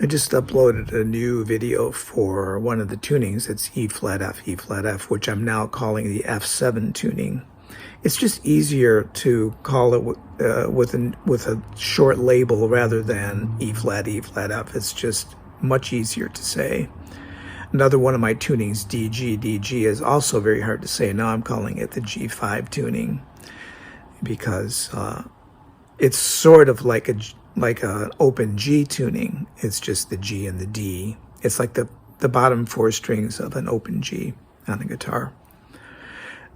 I just uploaded a new video for one of the tunings. It's E flat F, which I'm now calling the F7 tuning. It's just easier to call it with a short label rather than E flat F. It's just much easier to say. Another one of my tunings, DG, is also very hard to say. Now I'm calling it the G5 tuning because it's sort of like an open G tuning. It's just the G and the D. It's like the bottom four strings of an open G on a guitar.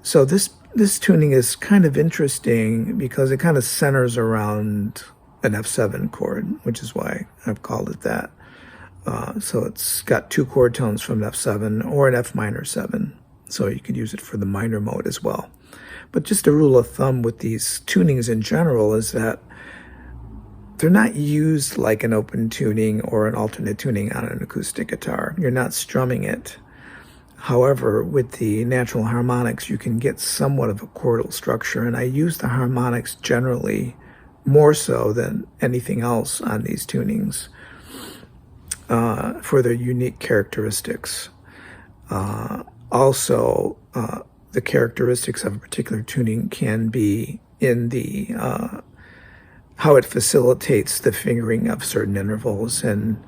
So this tuning is kind of interesting because it kind of centers around an F7 chord, which is why I've called it that. So it's got two chord tones from an F7 or an F minor 7. So you could use it for the minor mode as well. But just a rule of thumb with these tunings in general is that they're not used like an open tuning or an alternate tuning on an acoustic guitar. You're not strumming it. However, with the natural harmonics, you can get somewhat of a chordal structure, and I use the harmonics generally more so than anything else on these tunings for their unique characteristics. Also, the characteristics of a particular tuning can be in the how it facilitates the fingering of certain intervals, and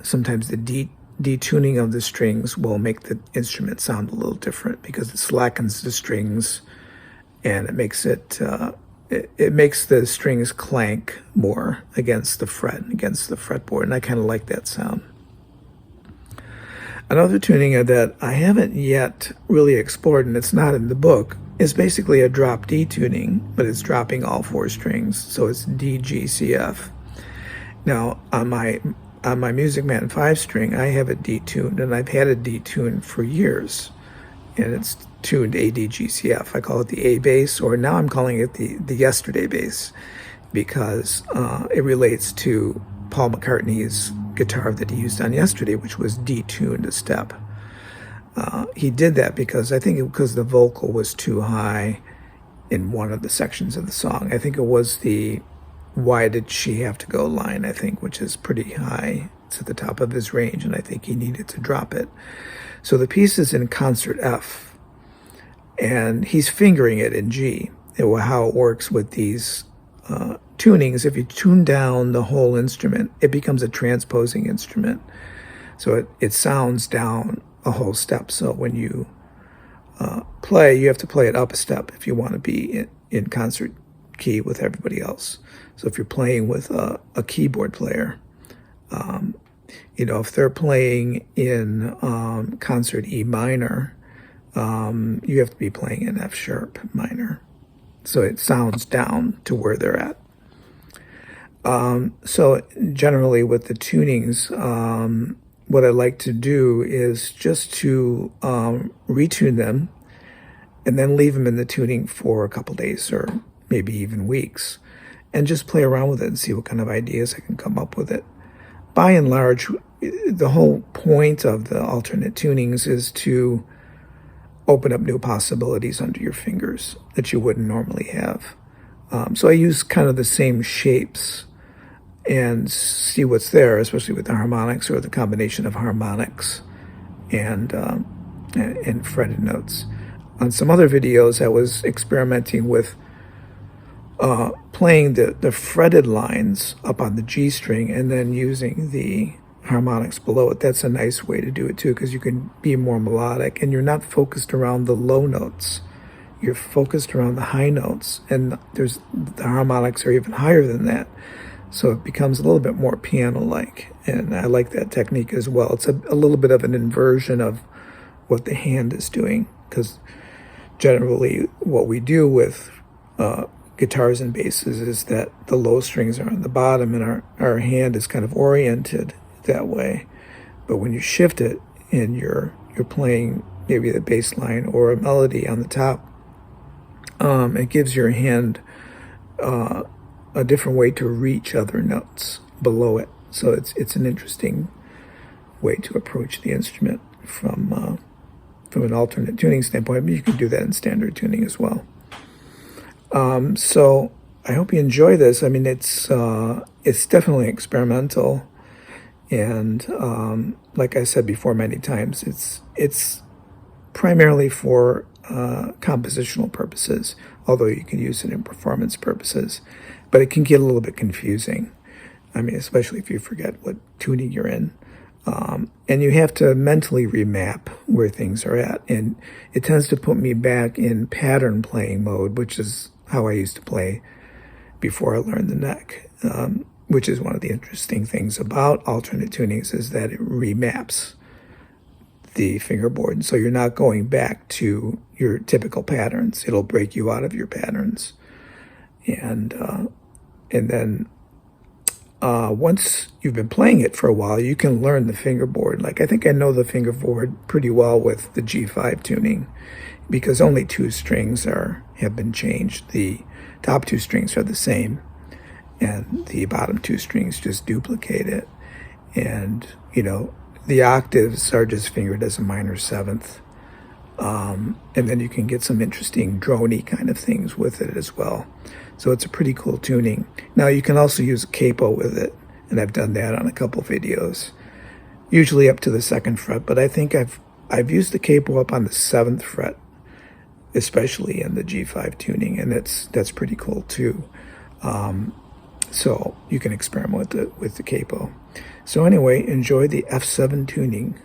sometimes the detuning of the strings will make the instrument sound a little different because it slackens the strings and it makes it makes the strings clank more against the fretboard, and I kind of like that sound. Another tuning that I haven't yet really explored, and it's not in the book, is basically a drop D tuning, but it's dropping all four strings, so it's D, G, C, F. Now, on my Music Man 5-string, I have it detuned, and I've had it detuned for years, and it's tuned A, D, G, C, F. I call it the A bass, or now I'm calling it the yesterday bass, because it relates to Paul McCartney's guitar that he used on Yesterday, which was detuned a step. He did that because because the vocal was too high in one of the sections of the song. I think it was the "Why Did She Have to Go" line, which is pretty high. It's at the top of his range, and I think he needed to drop it. So the piece is in concert F, and he's fingering it in G. How it works with these tunings, if you tune down the whole instrument, it becomes a transposing instrument. So it sounds down a whole step. So when you play, you have to play it up a step if you want to be in concert key with everybody else. So if you're playing with a keyboard player, if they're playing in concert E minor, you have to be playing in F sharp minor. So it sounds down to where they're at. So generally with the tunings, what I like to do is just to retune them and then leave them in the tuning for a couple days or maybe even weeks, and just play around with it and see what kind of ideas I can come up with it. By and large, the whole point of the alternate tunings is to open up new possibilities under your fingers that you wouldn't normally have. So I use kind of the same shapes and see what's there, especially with the harmonics or the combination of harmonics and fretted notes. On some other videos, I was experimenting with playing the fretted lines up on the G string and then using the harmonics below it. That's a nice way to do it too, because you can be more melodic and you're not focused around the low notes. You're focused around the high notes, and the harmonics are even higher than that. So it becomes a little bit more piano-like, and I like that technique as well. It's a little bit of an inversion of what the hand is doing, because generally what we do with guitars and basses is that the low strings are on the bottom and our hand is kind of oriented that way. But when you shift it and you're playing maybe the bass line or a melody on the top, it gives your hand a different way to reach other notes below it. So it's an interesting way to approach the instrument from an alternate tuning standpoint, but you can do that in standard tuning as well. So I hope you enjoy this. I mean, it's definitely experimental. And like I said before many times, it's primarily for compositional purposes, although you can use it in performance purposes. But it can get a little bit confusing. I mean, especially if you forget what tuning you're in. And you have to mentally remap where things are at. And it tends to put me back in pattern playing mode, which is how I used to play before I learned the neck. Which is one of the interesting things about alternate tunings, is that it remaps the fingerboard. So you're not going back to your typical patterns. It'll break you out of your patterns. And then once you've been playing it for a while, you can learn the fingerboard. Like, I think I know the fingerboard pretty well with the G5 tuning, because only 2 strings have been changed. The top 2 strings are the same, and the bottom 2 strings just duplicate it. And, you know, the octaves are just fingered as a minor 7th. And then you can get some interesting droney kind of things with it as well. So it's a pretty cool tuning. Now you can also use a capo with it, and I've done that on a couple videos, usually up to the 2nd fret, but I think I've used the capo up on the 7th fret, especially in the G5 tuning, and that's pretty cool too. So you can experiment with the capo. So anyway, enjoy the F7 tuning.